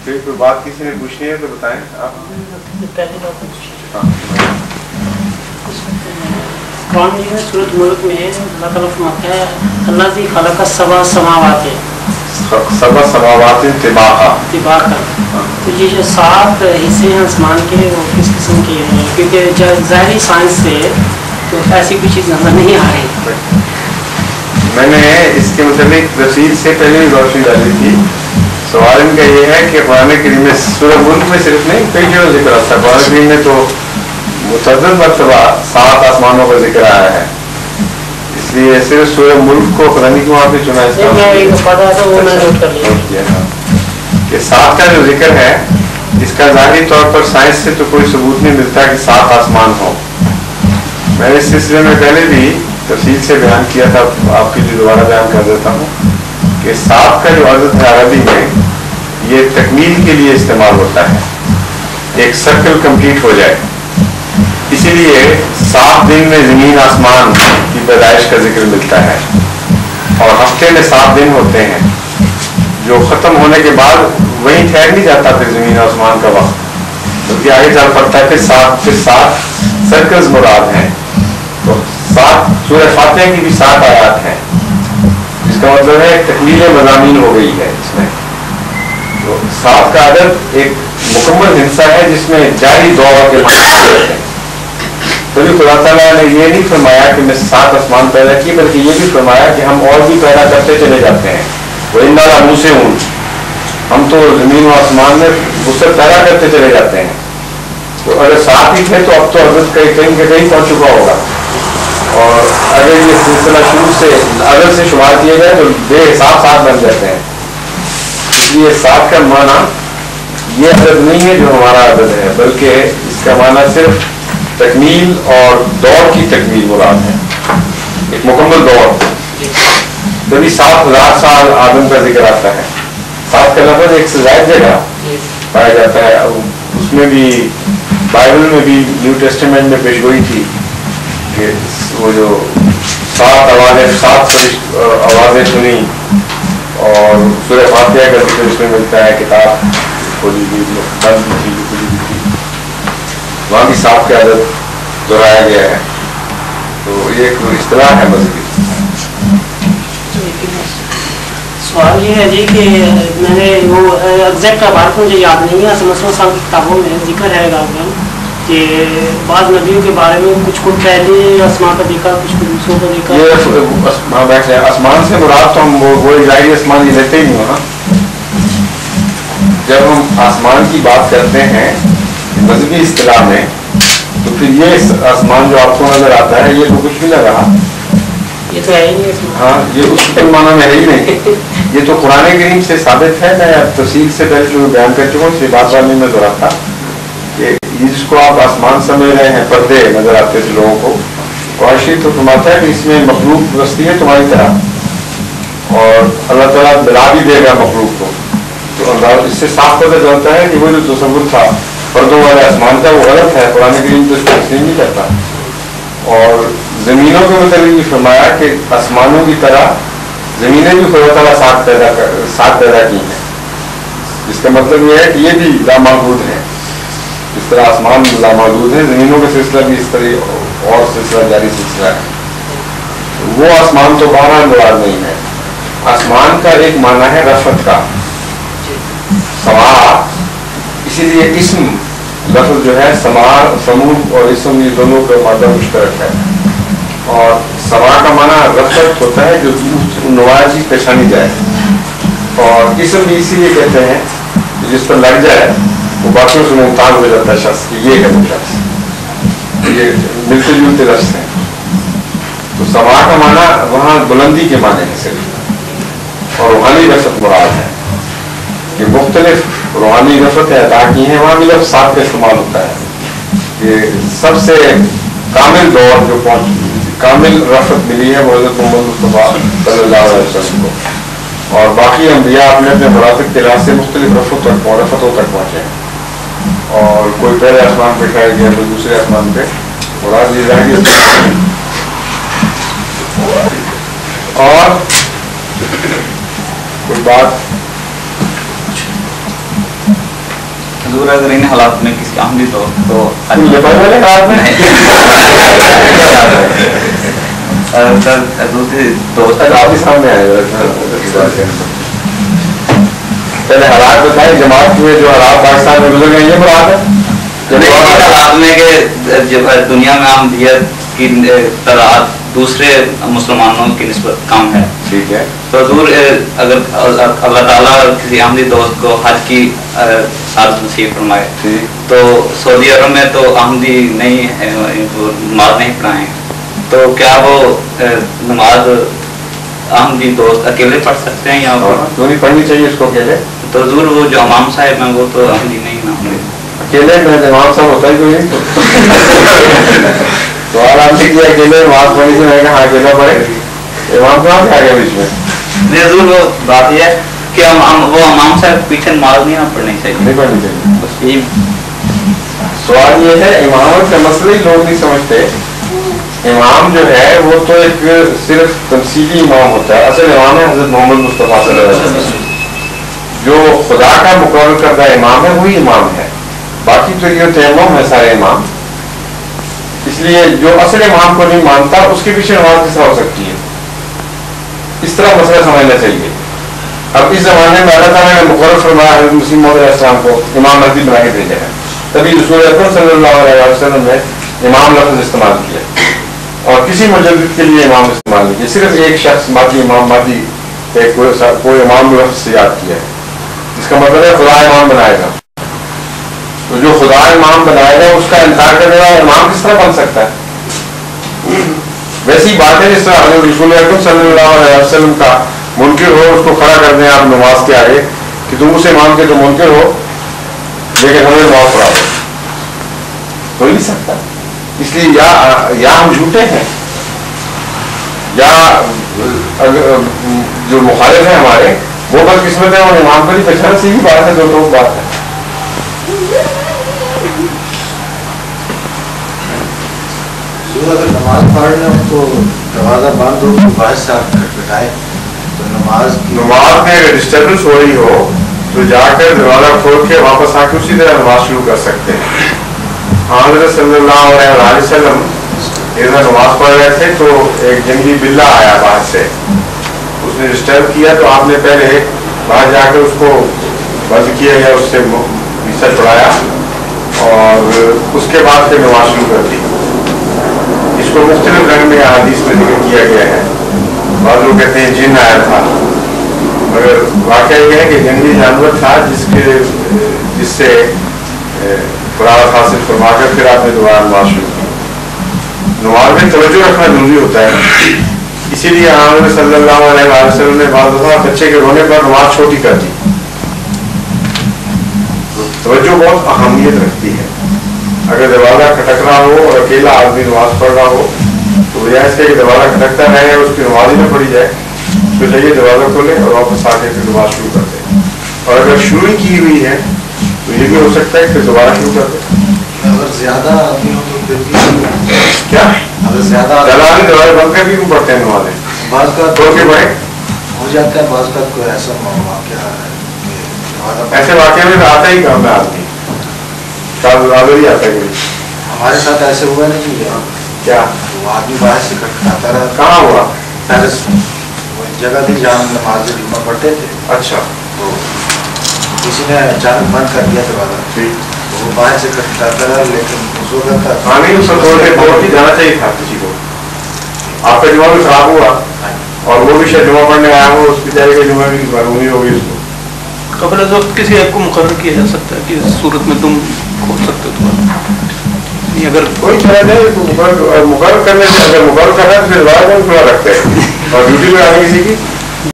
کوئی بات کسی نے پوچھنی ہے تو بتائیں آپ. پہلی بات قرآن میں سورۃ ملک میں اللہ تعالیٰ فرماتا ہے اللہ ذی خلق السبع سماوات طباقا. تو یہ جو 7 حصے ہیں آسمان کے وہ کس قسم کے ہیں؟ کیونکہ ظاہری سائنس سے تو ایسی کوئی چیز نظر نہیں آ رہی. میں نے اس کے متعلق تفصیل سے پہلے بھی روشنی ڈالی تھی. سوال ان کا یہ ہے کہ قرآن کریم میں سورہ ملک میں صرف نہیں کئی جگہ ذکر آتا ہے. قرآن کریم میں تو متعدد مرتبہ 7 آسمانوں کا ذکر آیا ہے. اس لیے صرف سورہ ملک کو پتہ نہیں کیوں آپ نے چنا اس کہ 7 کا جو ذکر ہے اس کا ظاہری طور پر سائنس سے تو کوئی ثبوت نہیں ملتا کہ 7 آسمان ہوں. میں نے اس سلسلے میں پہلے بھی تفصیل سے بیان کیا تھا, آپ کے لیے دوبارہ بیان کر دیتا ہوں کہ 7 کا جو عدد ہے عربی میں یہ تکمیل کے لیے استعمال ہوتا ہے, ایک سرکل کمپلیٹ ہو جائے. اسی لیے 7 دن میں زمین آسمان کی پیدائش کا ذکر ملتا ہے, اور ہفتے میں 7 دن ہوتے ہیں جو ختم ہونے کے بعد وہیں ٹھہر نہیں جاتا پھر زمین آسمان کا وقت, بلکہ آگے چل پڑتا ہے. پھر 7 سرکلز مراد ہیں. تو 7 سورہ فاتحہ کی بھی 7 آیات ہیں, جس کا مطلب ہے تکمیل مضامین ہو گئی ہے اس میں. تو 7 کا عدد ایک مکمل حصہ ہے جس میں جاری دور کے معنی ہیں. تبھی خدا تعالیٰ نے یہ نہیں فرمایا کہ میں 7 آسمان پیدا کیے, بلکہ یہ بھی فرمایا کہ ہم اور بھی پیدا کرتے چلے جاتے ہیں. وہ ان دادا منہ سے ہوں, ہم تو زمین و آسمان میں وسعت پیدا کرتے چلے جاتے ہیں. تو اگر 7 ہی تھے تو اب تو عدد کہیں پہنچ چکا ہوگا. اور اگر یہ سلسلہ شروع سے عدد سے شمار کیے جائے تو بے حساب 7 بن جاتے ہیں. اس لیے 7 کا معنی یہ عدد نہیں ہے جو ہمارا عدد ہے, بلکہ اس کا معنی صرف تکمیل اور دور کی تکمیل مراد ہے, ایک مکمل دور. تبھی 7,000 سال آدم کا ذکر آتا ہے. 7 کا لفظ ایک سے زائد جگہ پایا جاتا ہے. اس میں بھی بائبل میں بھی نیو ٹیسٹیمنٹ میں پیشگوئی تھی کہ وہ جو 7 آوازیں سنی, اور سورہ فاتحہ کا ذکر اس میں ملتا ہے. کتاب کھولی ہوئی بند تھی, وہاں بھی 7 کا عدد دہرایا گیا ہے. تو یہ ایک اصطلاح ہے مذہبی. سوال یہ ہے جی کہ میں نے وہ ایگزیکٹ عبارت مجھے یاد نہیں ہے, مسلم صاحب کی کتابوں میں ذکر ہے غالباً کہ بعض نبیوں کے بارے میں کچھ کو پہلے آسمان کا دیکھا, کچھ کو دوسروں کا دیکھا. یہ آسمان سے مراد تو ہم وہ ظاہری آسمان یہ لیتے ہی نہیں ہو نا. جب ہم آسمان کی بات کرتے ہیں مذہبی اصطلاح میں تو پھر یہ آسمان جو آپ کو نظر آتا ہے یہ تو کچھ بھی نہ رہا, یہ تو ہے ہی نہیں. ہاں, یہ اس معنی میں ہے ہی نہیں. یہ تو قرآن کریم سے ثابت ہے. میں تفصیل سے پہلے جو بیان کر چکا ہوں, اس بات والے میں دہرا تھا کہ جس کو آپ آسمان سمجھ رہے ہیں, پردے نظر آتے تھے لوگوں کو, قرآن شریف تو فرماتا ہے کہ اس میں مخلوق بستی ہے تمہاری طرح, اور اللہ تعالیٰ دلا بھی دے گا مخلوق کو. تو اس سے صاف پتہ چلتا ہے کہ وہ جو تصور تھا پردوں والے آسمان کا وہ غلط ہے. قرآن کریم تو اس کو تسلیم نہیں کرتا. اور زمینوں کے متعلق بھی فرمایا کہ آسمانوں کی طرح زمینیں بھی خدا تعالیٰ ساتھ پیدا کی ہیں, جس کا مطلب یہ ہے کہ یہ بھی لامحدود ہیں. اس طرح آسمان لامحدود ہیں, زمینوں کا سلسلہ بھی اس طرح اور سلسلہ جاری سلسلہ ہے. وہ آسمان تو بارہ مراد نہیں ہے. آسمان کا ایک معنی ہے رفعت کا, سما. اسی لیے اسم لفظ جو ہے سما, سمود اور اسم یہ دونوں کا مادہ مشترک ہے. اور سما کا معنی رفعت ہوتا ہے جو نمایاں چیز پہچانی جائے, اور اسم بھی اسی لیے کہتے ہیں جس پر لگ جائے وہ باقیوں سے ممتاز ہو جاتا ہے شخص کی, یہ ہے وہ شخص. یہ ملتے جلتے لفظ ہیں. تو سما کا معنی وہاں بلندی کے معنی ہے صرف, اور روحانی رفعت مراد ہے. یہ مختلف روحانی رفعتیں عطا کی ہیں, وہاں بھی لفظ 7 کا استعمال ہوتا ہے. یہ سب سے کامل دور جو کامل رفعت ملی ہے وہ حضرت محمد مصطفیٰ صلی اللہ علیہ وسلم کو, اور باقی انبیاء اپنے اپنے مراتب کے لحاظ سے مختلف رفتوں تک پہنچے ہیں. اور کوئی پہلے آسمان پہ ٹھہر گیا, کوئی دوسرے آسمان پہ, اور آج یہ ظاہری. اور کوئی بات حضور اگر ان حالات میں کسی عملی دوست کو دوسری دوست آپ کے سامنے آئے پہلے حالات بتائیں جماعت میں جو حالات پاکستان میں گزر گئے یہ مراد ہے حالات میں کہ جب دنیا میں احمدیت کی تعداد دوسرے مسلمانوں کی نسبت کم ہے. ٹھیک ہے. تو حضور اگر اللہ تعالیٰ کسی احمدی دوست کو حج کی سعادت نصیب فرمائے تو سعودی عرب میں تو احمدی نہیں ہے, نماز نہیں پڑھائیں, تو کیا وہ نماز احمدی دوست اکیلے پڑھ سکتے ہیں یا تو نہیں پڑھنی چاہیے اس کو اکیلے؟ تو حضور وہ جو امام صاحب ہیں وہ تو احمدی نہیں نا ہوں گے اکیلے میں امام صاحب ہوتا ہی کوئی نہیں تو آپ سے کیا اکیلے نماز پڑھنی سے میں کہا اکیلا پڑھے امام کہاں سے آگے بیچ میں؟ نہیں حضور وہ بات یہ ہے کہ وہ امام صاحب پیچھے نماز نہیں پڑھنی چاہیے, نہیں پڑھنی چاہیے. بس یہی سوال یہ ہے امامت کا مسئلہ ہی لوگ نہیں سمجھتے. امام جو ہے وہ تو ایک صرف تمثیلی امام ہوتا ہے, اصل امام ہے حضرت محمد مصطفیٰ صلی اللہ علیہ وسلم. جو خدا کا مقرر کردہ امام ہے وہی امام ہے, باقی تو یہ تیمم ہے سارے امام. اس لیے جو اصل امام کو نہیں مانتا اس کے پیچھے نماز کس طرح ہو سکتی ہے, اس طرح مسئلہ سمجھنا چاہیے. اب اس زمانے میں اللہ تعالیٰ نے مقرر فرمایا حضرت مسیح موعود علیہ السلام کو امام مہدی بنا کے بھیجا ہے, تبھی رسول اکرم صلی اللہ علیہ وسلم نے امام لفظ استعمال کیا, اور کسی مجدد کے لیے امام استعمال نہیں کیا, صرف ایک شخص مہدی امام مہدی کوئی امام لفظ سے یاد کیا ہے. اس کا مطلب ہے خدا امام بنائے گا, تو جو خدا امام بنائے گا اس کا انکار کرنے والا امام کس طرح بن سکتا ہے؟ ویسی بات ہے جس طرح حضرت رسول اکرم صلی اللہ علیہ وسلم کا منکر ہو اس کو کھڑا کر دیں آپ نماز کے آگے کہ تم اس امام کے تو منکر ہو لیکن ہمیں نماز پڑھا دو, ہو ہی نہیں سکتا. اس لیے یا ہم جھوٹے ہیں یا جو مخالف ہیں ہمارے وہ بدقسمت ہے, اور امام کو نہیں پہچانا سیدھی بات ہے, دو بات ہے. اگر نماز پڑھ لیں تو دروازہ بند ہو باہر سے آپ کھٹکھٹائے تو نماز میں اگر ڈسٹربنس ہو رہی ہو تو جا کر دروازہ کھول کے واپس آ کے اسی طرح نماز شروع کر سکتے ہیں. حضرت صلی اللہ علیہ وسلم ادھر نماز پڑھ رہے تھے تو ایک جنگلی بلا آیا باہر سے, اس نے ڈسٹرب کیا تو آپ نے پہلے باہر جا کے اس کو بند کیا یا اس سے پیچھا چھڑایا اور اس کے بعد پھر نماز شروع کر دی. اس کو مختلف رنگ میں حدیث میں ذکر کیا گیا ہے. بعض لوگ کہتے ہیں جن آیا تھا, مگر واقعہ یہ ہے کہ جنگلی جانور تھا جس سے قرآن حاصل فرما کر پھر آپ نے دوبارہ نماز شروع کی. نماز میں توجہ رکھنا ضروری ہوتا ہے, اسی لیے حضرت صلی اللہ علیہ وسلم نے بعض دفعہ بچے کے رونے پر نماز چھوٹی کر دی. توجہ بہت اہمیت رکھتی ہے. اگر دروازہ کھٹک رہا ہو اور اکیلا آدمی نماز پڑھ رہا ہو تو بجائے اس کے کہ دروازہ کھٹکتا رہے اور اس کی نماز ہی نہ پڑھی جائے, اس کو چاہیے دروازہ کھولے اور واپس آ کے پھر نماز شروع کر دے. اور اگر شروع کی ہوئی ہے تو یہ بھی ہو سکتا ہے کہ دوبارہ شروع کر دے. اگر زیادہ آدمی ہو تو پھر کیا اگر زیادہ آدمی دروازے بند کر کے کیوں پڑھتے ہیں نمازیں؟ بعض کا کھول کے پڑھے ہو جاتا ہے, بعض کا کوئی ایسا واقعہ ہے ایسے واقعے میں تو آتا ہی کام ہے آدمی ہی آتا ہے. ہمارے ساتھ ایسے ہوا نہیں ہے کیا وہ آدمی باہر سے کھٹکھٹاتا رہا. کہاں ہوا؟ پیرس وہ جگہ تھی جہاں نماز جمعہ پڑھتے تھے. اچھا. تو کسی نے اچانک بند کر دیا دروازہ, تو وہ باہر سے کھٹکھٹاتا رہا, لیکن اس وقت جانا چاہیے تھا کسی کو. آپ کا جمعہ بھی خراب ہوا اور وہ بھی شاید جمعہ پڑھنے آیا ہو, اس بیچارے کا جمعہ بھی معلومی ہوگی اس کو. قبل از وقت کسی ایپ کو مقرر کیا جا سکتا ہے کہ اس صورت میں تم کھول سکتے ہو تمہارا, اگر کوئی طرح نہیں مقرر کرنے سے اگر مقرر کرنا ہے تو پھر کھلا رکھتے ہیں اور ڈیوٹی پہ آنے کسی کی